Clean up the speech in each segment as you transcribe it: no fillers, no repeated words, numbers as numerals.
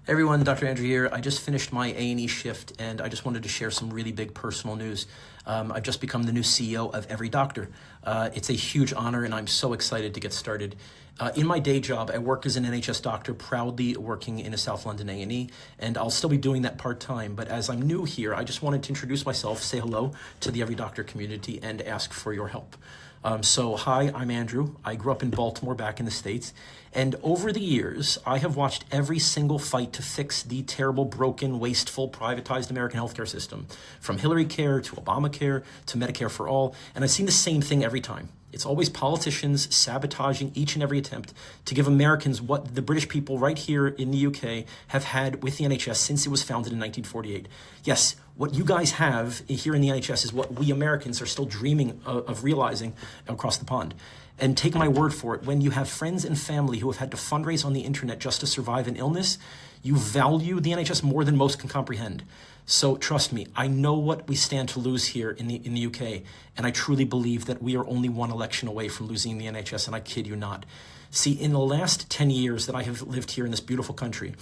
Everyone, Dr. Andrew here. I just finished my A&E shift and I just wanted to share some really big personal news. I've just become the new CEO of EveryDoctor. It's a huge honor and I'm so excited to get started. In my day job, I work as an NHS doctor, proudly working in a South London A&E, and I'll still be doing that part-time. But as I'm new here, I just wanted to introduce myself, say hello to the EveryDoctor community, and ask for your help. Hi, I'm Andrew. I grew up in Baltimore back in the States, and over the years, I have watched every single fight to fix the terrible, broken, wasteful, privatized American healthcare system, from Hillary Care to Obamacare to Medicare for All, and I've seen the same thing every time. It's always politicians sabotaging each and every attempt to give Americans what the British people right here in the UK have had with the NHS since it was founded in 1948. Yes, what you guys have here in the NHS is what we Americans are still dreaming of realizing across the pond. And take my word for it, when you have friends and family who have had to fundraise on the internet just to survive an illness, you value the NHS more than most can comprehend. So trust me, I know what we stand to lose here in the UK, and I truly believe that we are only one election away from losing the NHS, and I kid you not. See, in the last 10 years that I have lived here in this beautiful country,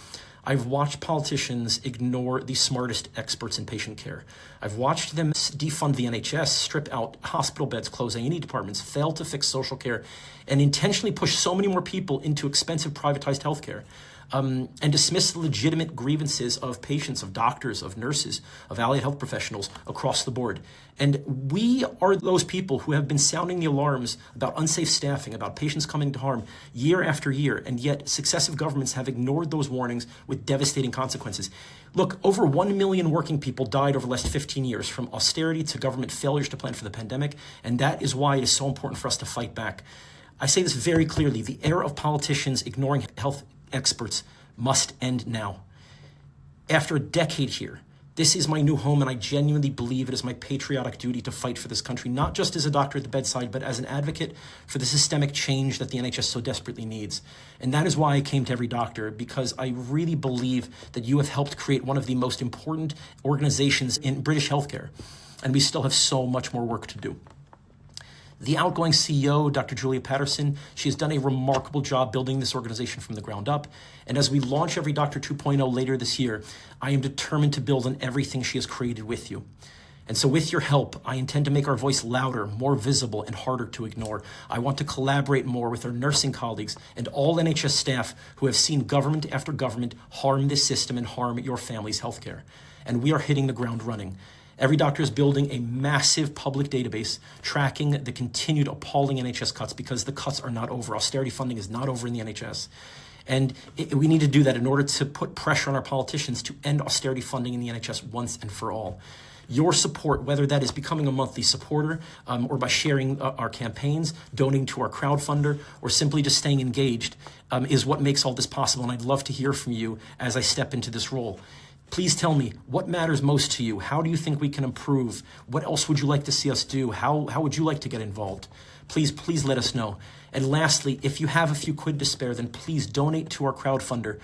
I've watched politicians ignore the smartest experts in patient care. I've watched them defund the NHS, strip out hospital beds, close A&E departments, fail to fix social care, and intentionally push so many more people into expensive privatized healthcare. And dismiss the legitimate grievances of patients, of doctors, of nurses, of allied health professionals across the board. And we are those people who have been sounding the alarms about unsafe staffing, about patients coming to harm year after year, and yet successive governments have ignored those warnings with devastating consequences. Look, over 1 million working people died over the last 15 years, from austerity to government failures to plan for the pandemic, and that is why it is so important for us to fight back. I say this very clearly, the era of politicians ignoring health experts must end now. After a decade here, this is my new home, and I genuinely believe it is my patriotic duty to fight for this country, not just as a doctor at the bedside, but as an advocate for the systemic change that the NHS so desperately needs. And that is why I came to EveryDoctor, because I really believe that you have helped create one of the most important organizations in British healthcare, and we still have so much more work to do. The outgoing CEO, Dr. Julia Patterson, she has done a remarkable job building this organization from the ground up. And as we launch EveryDoctor 2.0 later this year, I am determined to build on everything she has created with you. And so with your help, I intend to make our voice louder, more visible, and harder to ignore. I want to collaborate more with our nursing colleagues and all NHS staff who have seen government after government harm this system and harm your family's healthcare. And we are hitting the ground running. EveryDoctor is building a massive public database tracking the continued appalling NHS cuts, because the cuts are not over. Austerity funding is not over in the NHS. And we need to do that in order to put pressure on our politicians to end austerity funding in the NHS once and for all. Your support, whether that is becoming a monthly supporter or by sharing our campaigns, donating to our crowdfunder, or simply just staying engaged, is what makes all this possible. And I'd love to hear from you as I step into this role. Please tell me what matters most to you. How do you think we can improve? What else would you like to see us do? How would you like to get involved? Please let us know. And lastly, if you have a few quid to spare, then please donate to our crowdfunder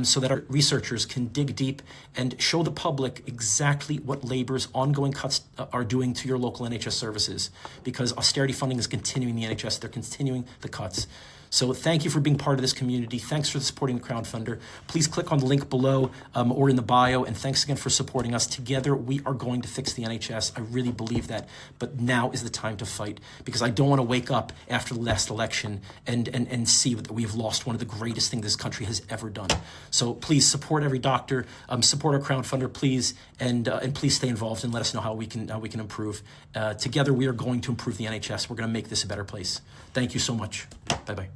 so that our researchers can dig deep and show the public exactly what Labour's ongoing cuts are doing to your local NHS services. Because austerity funding is continuing in the NHS, they're continuing the cuts. So thank you for being part of this community. Thanks for supporting the crowdfunder. Please click on the link below or in the bio, and thanks again for supporting us. Together, we are going to fix the NHS. I really believe that, but now is the time to fight, because I don't want to wake up after the last election and see that we have lost one of the greatest things this country has ever done. So please support EveryDoctor, support our crowdfunder, please, and please stay involved and let us know how we can improve. Together, we are going to improve the NHS. We're going to make this a better place. Thank you so much. Bye-bye.